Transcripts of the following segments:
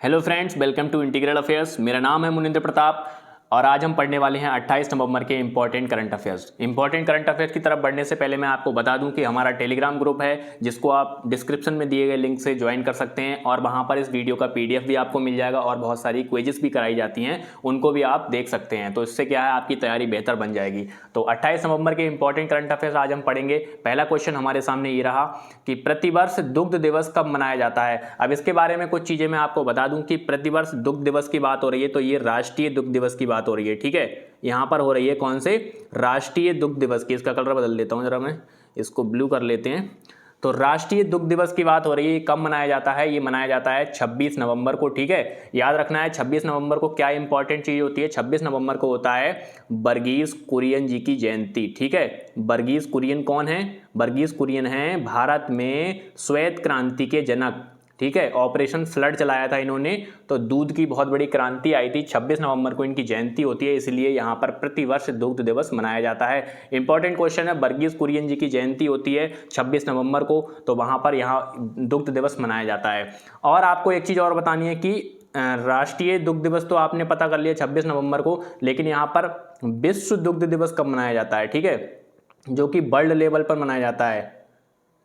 Hello friends, welcome to Integral Affairs. मेरा नाम है मुनिंद्र प्रताप और आज हम पढ़ने वाले हैं 28 नवंबर के important current affairs. Important current affairs की तरफ बढ़ने से पहले मैं आपको बता दूं कि हमारा टेलीग्राम ग्रुप है, जिसको आप डिस्क्रिप्शन में दिए गए लिंक से ज्वाइन कर सकते हैं और वहां पर इस वीडियो का पीडीएफ भी आपको मिल जाएगा और बहुत सारी क्विजेस भी कराई जाती हैं, उनको भी आप देख सकते हैं। तो इससे क्या है, आपकी तैयारी बेहतर बन जाएगी। तो 28 नवंबर के इंपॉर्टेंट करंट अफेयर्स आज हम पढ़ेंगे। पहला क्वेश्चन हमारे सामने ये रहा कि प्रतिवर्ष दुग्ध दिवस कब मनाया जाता है। अब इसके बारे में कुछ चीजें मैं आपको बता दूं कि प्रतिवर्ष दुग्ध दिवस की बात हो रही है तो ये राष्ट्रीय दुग्ध दिवस की बात हो रही है। ठीक है, यहां पर हो रही है कौन से, राष्ट्रीय दुग्ध दिवस की। इसका कलर बदल देता हूं जरा, मैं इसको ब्लू कर लेते हैं। तो राष्ट्रीय दुग्ध दिवस की बात हो रही है, कब मनाया जाता है? ये मनाया जाता है 26 नवंबर को। ठीक है, याद रखना है 26 नवंबर को क्या इंपॉर्टेंट चीज होती है। 26 नवंबर को होता है वर्गीज कुरियन जी की जयंती। ठीक है, वर्गीज कुरियन कौन है? वर्गीज कुरियन है भारत में श्वेत क्रांति के जनक। ठीक है, ऑपरेशन फ्लड चलाया था इन्होंने, तो दूध की बहुत बड़ी क्रांति आई थी। 26 नवंबर को इनकी जयंती होती है, इसलिए यहां पर प्रतिवर्ष दुग्ध दिवस मनाया जाता है। इंपॉर्टेंट क्वेश्चन है, वर्गीज कुरियन जी की जयंती होती है 26 नवंबर को, तो वहां पर यहाँ दुग्ध दिवस मनाया जाता है। और आपको एक चीज और बतानी है कि राष्ट्रीय दुग्ध दिवस तो आपने पता कर लिया 26 नवंबर को, लेकिन यहाँ पर विश्व दुग्ध दिवस कब मनाया जाता है? ठीक है, जो कि वर्ल्ड लेवल पर मनाया जाता है।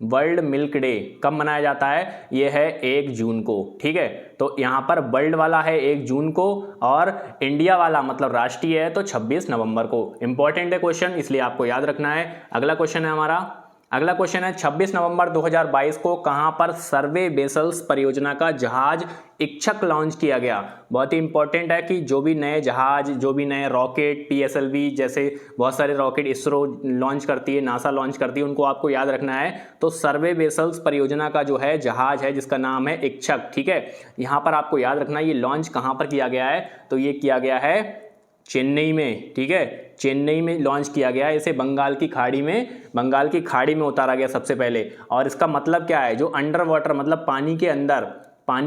वर्ल्ड मिल्क डे कब मनाया जाता है? यह है 1 जून को। ठीक है, तो यहां पर वर्ल्ड वाला है 1 जून को और इंडिया वाला मतलब राष्ट्रीय है तो 26 नवंबर को। इंपॉर्टेंट है क्वेश्चन, इसलिए आपको याद रखना है। अगला क्वेश्चन है हमारा, अगला क्वेश्चन है 26 नवंबर 2022 को कहां पर सर्वे वेसल्स परियोजना का जहाज इच्छक लॉन्च किया गया? बहुत ही इंपॉर्टेंट है कि जो भी नए जहाज, जो भी नए रॉकेट, पीएसएलवी जैसे बहुत सारे रॉकेट इसरो लॉन्च करती है, नासा लॉन्च करती है, उनको आपको याद रखना है। तो सर्वे वेसल्स परियोजना का जो है जहाज है जिसका नाम है इच्छक। ठीक है, यहां पर आपको याद रखना है ये लॉन्च कहां पर किया गया है, तो ये किया गया है चेन्नई में। ठीक है, चेन्नई में लॉन्च किया गया है। इसे बंगाल की खाड़ी में उतारा गया सबसे पहले। और इसका मतलब क्या है, जो अंडर वाटर मतलब पानी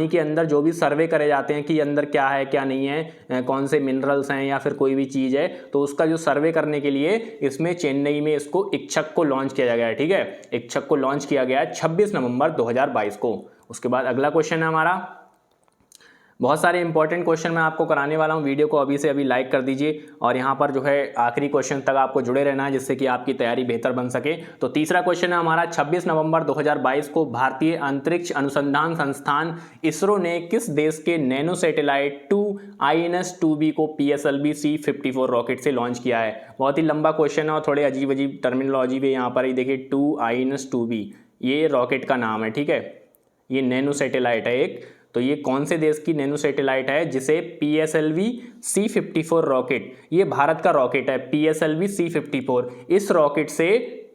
के अंदर जो भी सर्वे करे जाते हैं कि अंदर क्या है क्या नहीं है, कौन से मिनरल्स हैं या फिर कोई भी चीज़ है, तो उसका जो सर्वे करने के लिए इसमें चेन्नई में इसको इच्छक को लॉन्च किया गया है। ठीक है, इच्छक को लॉन्च किया गया है 26 नवंबर 2022 को। उसके बाद अगला क्वेश्चन है हमारा, बहुत सारे इंपॉर्टेंट क्वेश्चन मैं आपको कराने वाला हूं। वीडियो को अभी से अभी लाइक कर दीजिए और यहां पर जो है आखिरी क्वेश्चन तक आपको जुड़े रहना है, जिससे कि आपकी तैयारी बेहतर बन सके। तो तीसरा क्वेश्चन है हमारा, 26 नवंबर 2022 को भारतीय अंतरिक्ष अनुसंधान संस्थान इसरो ने किस देश के नैनो सैटेलाइट 2INS-2B को PSLV C-54 रॉकेट से लॉन्च किया है? बहुत ही लंबा क्वेश्चन है और थोड़े अजीब अजीब टर्मिनोलॉजी भी यहाँ पर ही देखिए। 2INS-2B ये रॉकेट का नाम है। ठीक है, ये नैनो सैटेलाइट है एक, तो ये कौन से देश की नैनो सैटेलाइट है जिसे PSLV C-54 रॉकेट, ये भारत का रॉकेट है PSLV C-54। इस रॉकेट से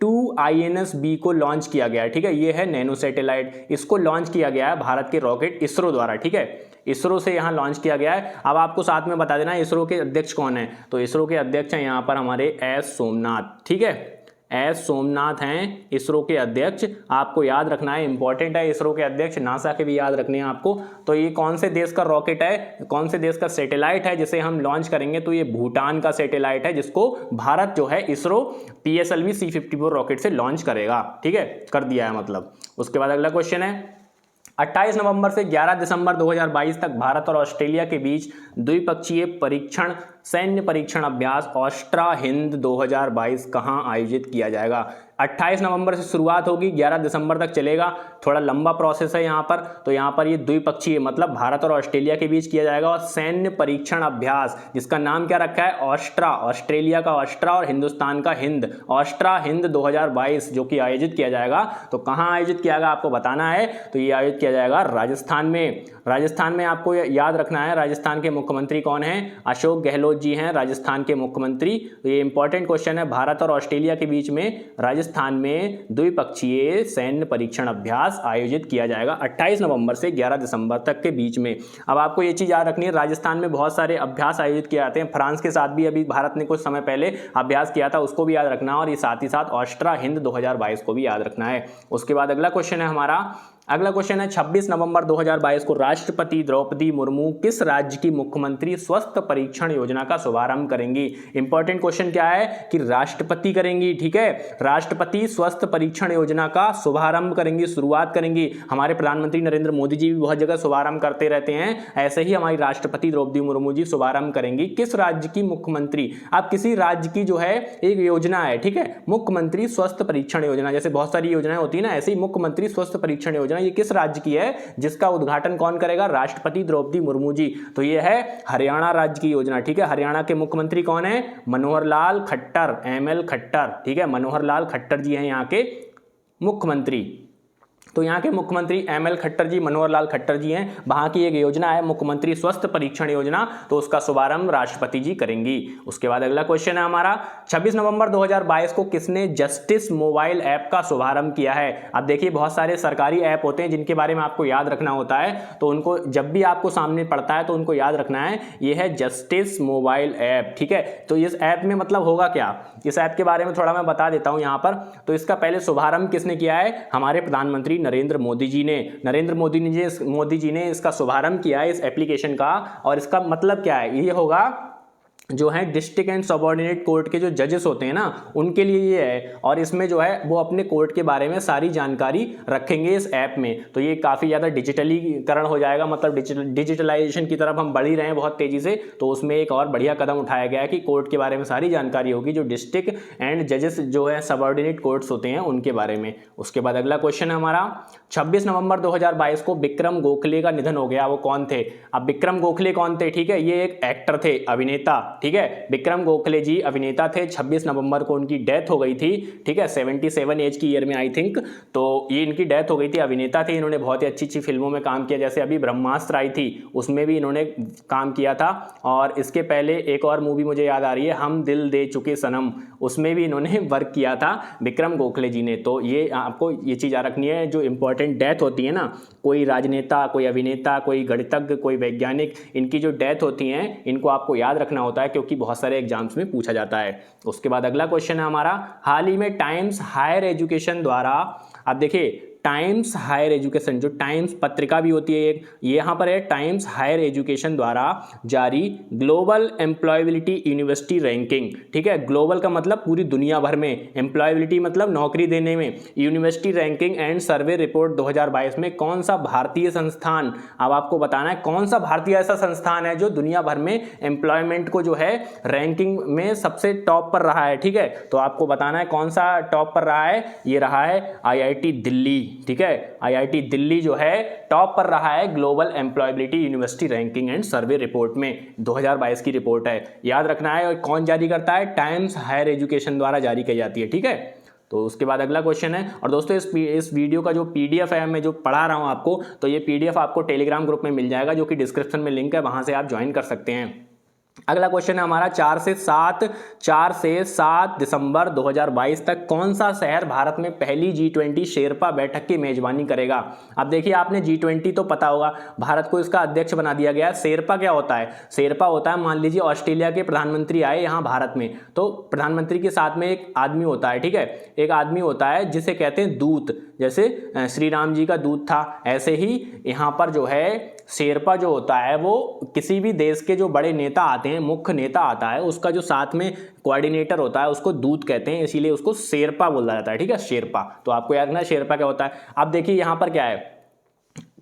2INS-B को लॉन्च किया गया है। ठीक है, ये है नैनो सैटेलाइट, इसको लॉन्च किया गया है भारत के रॉकेट इसरो द्वारा। ठीक है, इसरो से यहाँ लॉन्च किया गया है। अब आपको साथ में बता देना इसरो के अध्यक्ष कौन है, तो इसरो के अध्यक्ष हैं यहाँ पर हमारे एस सोमनाथ। ठीक है, एस सोमनाथ हैं इसरो के अध्यक्ष, आपको याद रखना है, इंपॉर्टेंट है। इसरो के अध्यक्ष, नासा के भी याद रखने हैं आपको। तो ये कौन से देश का रॉकेट है, कौन से देश का सैटेलाइट है जिसे हम लॉन्च करेंगे? तो ये भूटान का सैटेलाइट है जिसको भारत जो है इसरो PSLV C-54 रॉकेट से लॉन्च करेगा। ठीक है, कर दिया है मतलब। उसके बाद अगला क्वेश्चन है, 28 नवंबर से 11 दिसंबर 2022 तक भारत और ऑस्ट्रेलिया के बीच द्विपक्षीय परीक्षण सैन्य परीक्षण अभ्यास ऑस्ट्रा हिंद 2022 कहां आयोजित किया जाएगा? 28 नवंबर से शुरुआत होगी, 11 दिसंबर तक चलेगा। थोड़ा लंबा प्रोसेस है यहाँ पर। तो यहाँ पर ये द्विपक्षीय मतलब भारत और ऑस्ट्रेलिया के बीच किया जाएगा। और सैन्य परीक्षण अभ्यास जिसका नाम क्या रखा है? ऑस्ट्रा, ऑस्ट्रेलिया का ऑस्ट्रा और हिंदुस्तान का हिंद, ऑस्ट्रा हिंद 2022 जो कि आयोजित किया जाएगा। तो कहाँ आयोजित किया जाएगा आपको बताना है। तो ये आयोजित किया जाएगा राजस्थान में। राजस्थान में आपको याद रखना है, राजस्थान के मुख्यमंत्री कौन है? अशोक गहलोत जी हैं राजस्थान के मुख्यमंत्री। तो ये इंपॉर्टेंट क्वेश्चन है, भारत और ऑस्ट्रेलिया के बीच में राजस्थान में द्विपक्षीय सैन्य परीक्षण अभ्यास आयोजित किया जाएगा 28 नवंबर से 11 दिसंबर तक के बीच में। अब आपको ये चीज याद रखनी है, राजस्थान में बहुत सारे अभ्यास आयोजित किए जाते हैं। फ्रांस के साथ भी अभी भारत ने कुछ समय पहले अभ्यास किया था, उसको भी याद रखना है। और ये साथ ही साथ ऑस्ट्रा हिंद 2022 को भी याद रखना है। उसके बाद अगला क्वेश्चन है हमारा, अगला क्वेश्चन है 26 नवंबर 2022 को राष्ट्रपति द्रौपदी मुर्मू किस राज्य की मुख्यमंत्री स्वस्थ परीक्षण योजना का शुभारंभ करेंगी। इंपॉर्टेंट क्वेश्चन क्या है कि राष्ट्रपति करेंगी, ठीक है, राष्ट्रपति स्वस्थ परीक्षण योजना का शुभारंभ करेंगी, शुरुआत करेंगी। हमारे प्रधानमंत्री नरेंद्र मोदी जी भी बहुत जगह शुभारंभ करते रहते हैं, ऐसे ही हमारी राष्ट्रपति द्रौपदी मुर्मू जी शुभारंभ करेंगी। किस राज्य की मुख्यमंत्री, आप किसी राज्य की जो है एक योजना है, ठीक है, मुख्यमंत्री स्वस्थ परीक्षण योजना, जैसे बहुत सारी योजनाएं होती है ना, ऐसे ही मुख्यमंत्री स्वस्थ परीक्षण योजना, ये किस राज्य की है जिसका उद्घाटन कौन करेगा, राष्ट्रपति द्रौपदी मुर्मू जी। तो ये है हरियाणा राज्य की योजना, ठीक है। हरियाणा के मुख्यमंत्री कौन है, मनोहर लाल खट्टर, ML खट्टर, ठीक है, मनोहर लाल खट्टर जी हैं यहाँ के मुख्यमंत्री। तो यहाँ के मुख्यमंत्री ML खट्टर जी, मनोहर लाल खट्टर जी हैं। वहाँ की एक योजना है मुख्यमंत्री स्वस्थ परीक्षण योजना, तो उसका शुभारंभ राष्ट्रपति जी करेंगी। उसके बाद अगला क्वेश्चन है हमारा 26 नवंबर 2022 को किसने जस्टिस मोबाइल ऐप का शुभारंभ किया है। अब देखिए बहुत सारे सरकारी ऐप होते हैं जिनके बारे में आपको याद रखना होता है, तो उनको जब भी आपको सामने पड़ता है तो उनको याद रखना है, ये है जस्टिस मोबाइल ऐप, ठीक है। तो इस ऐप में मतलब होगा क्या, इस ऐप के बारे में थोड़ा मैं बता देता हूँ यहाँ पर। तो इसका पहले शुभारंभ किसने किया है, हमारे प्रधानमंत्री नरेंद्र मोदी जी ने, मोदी जी ने इसका शुभारंभ किया है इस एप्लीकेशन का। और इसका मतलब क्या है, ये होगा जो है डिस्ट्रिक्ट एंड सबऑर्डिनेट कोर्ट के जो जजेस होते हैं ना, उनके लिए ये है। और इसमें जो है वो अपने कोर्ट के बारे में सारी जानकारी रखेंगे इस ऐप में। तो ये काफ़ी ज़्यादा डिजिटलीकरण हो जाएगा, मतलब डिजिटलाइजेशन की तरफ हम बढ़ ही रहे हैं बहुत तेज़ी से। तो उसमें एक और बढ़िया कदम उठाया गया है कि कोर्ट के बारे में सारी जानकारी होगी, जो डिस्ट्रिक्ट एंड जजेस जो है सबऑर्डिनेट कोर्ट्स होते हैं उनके बारे में। उसके बाद अगला क्वेश्चन है हमारा 26 नवंबर 2022 को विक्रम गोखले का निधन हो गया, वो कौन थे। अब विक्रम गोखले कौन थे, ठीक है, ये एक एक्टर थे, अभिनेता, ठीक है। विक्रम गोखले जी अभिनेता थे, 26 नवंबर को उनकी डेथ हो गई थी, ठीक है, 77 एज की ईयर में आई थिंक। तो ये इनकी डेथ हो गई थी, अभिनेता थे, इन्होंने बहुत ही अच्छी अच्छी फिल्मों में काम किया, जैसे अभी ब्रह्मास्त्र आई थी उसमें भी इन्होंने काम किया था। और इसके पहले एक और मूवी मुझे याद आ रही है, हम दिल दे चुके सनम, उसमें भी इन्होंने वर्क किया था विक्रम गोखले जी ने। तो ये आपको ये चीज़ याद रखनी है, जो इंपॉर्टेंट डेथ होती है ना, कोई राजनेता, कोई अभिनेता, कोई गणितज्ञ, कोई वैज्ञानिक, इनकी जो डेथ होती हैं इनको आपको याद रखना होता है, क्योंकि बहुत सारे एग्जाम्स में पूछा जाता है। उसके बाद अगला क्वेश्चन है हमारा, हाल ही में टाइम्स हायर एजुकेशन द्वारा, आप देखिए टाइम्स हायर एजुकेशन, जो टाइम्स पत्रिका भी होती है एक, ये यहाँ पर है टाइम्स हायर एजुकेशन द्वारा जारी ग्लोबल एम्प्लॉयबिलिटी यूनिवर्सिटी रैंकिंग, ठीक है, ग्लोबल का मतलब पूरी दुनिया भर में, एम्प्लॉयबिलिटी मतलब नौकरी देने में, university ranking and survey report 2022 में कौन सा भारतीय संस्थान, अब आपको बताना है कौन सा भारतीय ऐसा संस्थान है जो दुनिया भर में एम्प्लॉयमेंट को जो है रैंकिंग में सबसे टॉप पर रहा है, ठीक है। तो आपको बताना है कौन सा टॉप पर रहा है, ये रहा है IIT दिल्ली, ठीक है, IIT दिल्ली जो है टॉप पर रहा है global employability university ranking and survey report में, 2022 की रिपोर्ट है, याद रखना है। और कौन जारी करता है, टाइम्स हायर एजुकेशन द्वारा जारी की जाती है, ठीक है। तो उसके बाद अगला क्वेश्चन है, और दोस्तों इस वीडियो का जो PDF है मैं जो पढ़ा रहा हूँ आपको, तो ये PDF आपको टेलीग्राम ग्रुप में मिल जाएगा, जो कि डिस्क्रिप्शन में लिंक है, वहाँ से आप ज्वाइन कर सकते हैं। अगला क्वेश्चन है हमारा 4 से 7 दिसंबर 2022 तक कौन सा शहर भारत में पहली G20 शेरपा बैठक की मेजबानी करेगा। अब देखिए आपने G20 तो पता होगा, भारत को इसका अध्यक्ष बना दिया गया है। शेरपा क्या होता है, शेरपा होता है, मान लीजिए ऑस्ट्रेलिया के प्रधानमंत्री आए यहाँ भारत में, तो प्रधानमंत्री के साथ में एक आदमी होता है, ठीक है, एक आदमी होता है जिसे कहते हैं दूत, जैसे श्री राम जी का दूत था, ऐसे ही यहाँ पर जो है शेरपा जो होता है वो किसी भी देश के जो बड़े नेता आते हैं, मुख्य नेता आता है, उसका जो साथ में कोऑर्डिनेटर होता है उसको दूत कहते हैं, इसीलिए उसको शेरपा बोला जाता है, ठीक है, शेरपा। तो आपको याद रखना है शेरपा क्या होता है। अब देखिए यहाँ पर क्या है,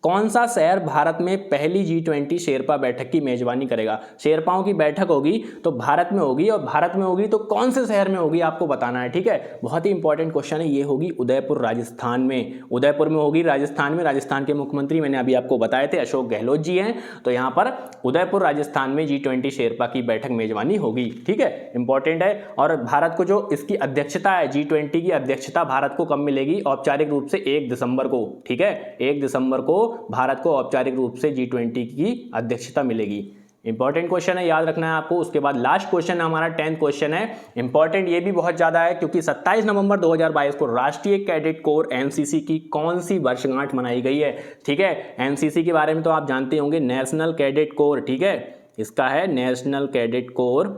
कौन सा शहर भारत में पहली G20 शेरपा बैठक की मेजबानी करेगा। शेरपाओं की बैठक होगी तो भारत में होगी, और भारत में होगी तो कौन से शहर में होगी आपको बताना है, ठीक है। बहुत ही इंपॉर्टेंट क्वेश्चन है, ये होगी उदयपुर राजस्थान में, उदयपुर में होगी राजस्थान में। राजस्थान के मुख्यमंत्री मैंने अभी आपको बताए थे अशोक गहलोत जी हैं, तो यहाँ पर उदयपुर राजस्थान में G20 शेरपा की बैठक मेजबानी होगी, ठीक है, इंपॉर्टेंट है। और भारत को जो इसकी अध्यक्षता है, G20 की अध्यक्षता भारत को कब मिलेगी, औपचारिक रूप से 1 दिसंबर को, ठीक है, 1 दिसंबर को भारत को औपचारिक रूप से G20 की अध्यक्षता मिलेगी। इंपॉर्टेंट क्वेश्चन है, याद रखना है आपको। उसके बाद लास्ट क्वेश्चन हमारा 10th क्वेश्चन है, इंपॉर्टेंट ये भी बहुत ज्यादा है, क्योंकि 27 नवंबर 2022 को राष्ट्रीय कैडेट कोर NCC की कौन सी वर्षगांठ मनाई गई है, ठीक है। NCC के बारे में तो आप जानते होंगे, नेशनल कैडेट कोर, ठीक है, इसका है नेशनल कैडेट कोर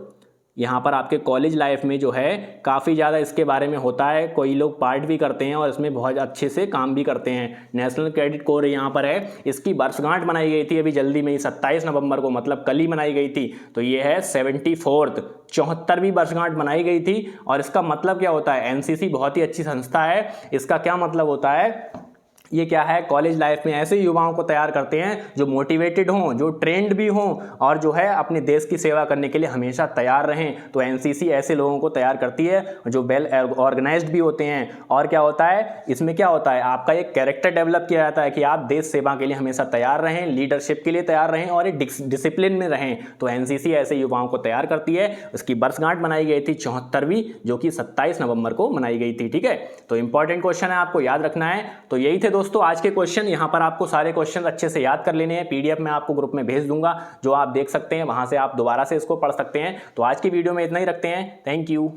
यहाँ पर आपके कॉलेज लाइफ में जो है काफ़ी ज़्यादा इसके बारे में होता है, कोई लोग पार्ट भी करते हैं और इसमें बहुत अच्छे से काम भी करते हैं। नेशनल क्रेडिट कोर यहाँ पर है, इसकी वर्षगांठ बनाई गई थी अभी जल्दी में ही 27 नवंबर को, मतलब कल ही बनाई गई थी। तो ये है 74th 74वीं वर्षगांठ बनाई गई थी। और इसका मतलब क्या होता है, एनसीसी बहुत ही अच्छी संस्था है। इसका क्या मतलब होता है, ये क्या है, कॉलेज लाइफ में ऐसे युवाओं को तैयार करते हैं जो मोटिवेटेड हों, जो ट्रेंड भी हों और जो है अपने देश की सेवा करने के लिए हमेशा तैयार रहें। तो एनसीसी ऐसे लोगों को तैयार करती है जो वेल ऑर्गेनाइज्ड भी होते हैं। और क्या होता है इसमें, क्या होता है, आपका एक कैरेक्टर डेवलप किया जाता है कि आप देश सेवा के लिए हमेशा तैयार रहें, लीडरशिप के लिए तैयार रहें और एक डिसिप्लिन में रहें। तो एनसीसी ऐसे युवाओं को तैयार करती है। उसकी वर्षगांठ बनाई गई थी 74वीं, जो कि 27 नवंबर को मनाई गई थी। ठीक है, तो इंपॉर्टेंट क्वेश्चन है, आपको याद रखना है। तो यही थे दोस्तों आज के क्वेश्चन। यहाँ पर आपको सारे क्वेश्चन अच्छे से याद कर लेने हैं। पीडीएफ में आपको ग्रुप में भेज दूंगा, जो आप देख सकते हैं, वहां से आप दोबारा से इसको पढ़ सकते हैं। तो आज की वीडियो में इतना ही रखते हैं। Thank you.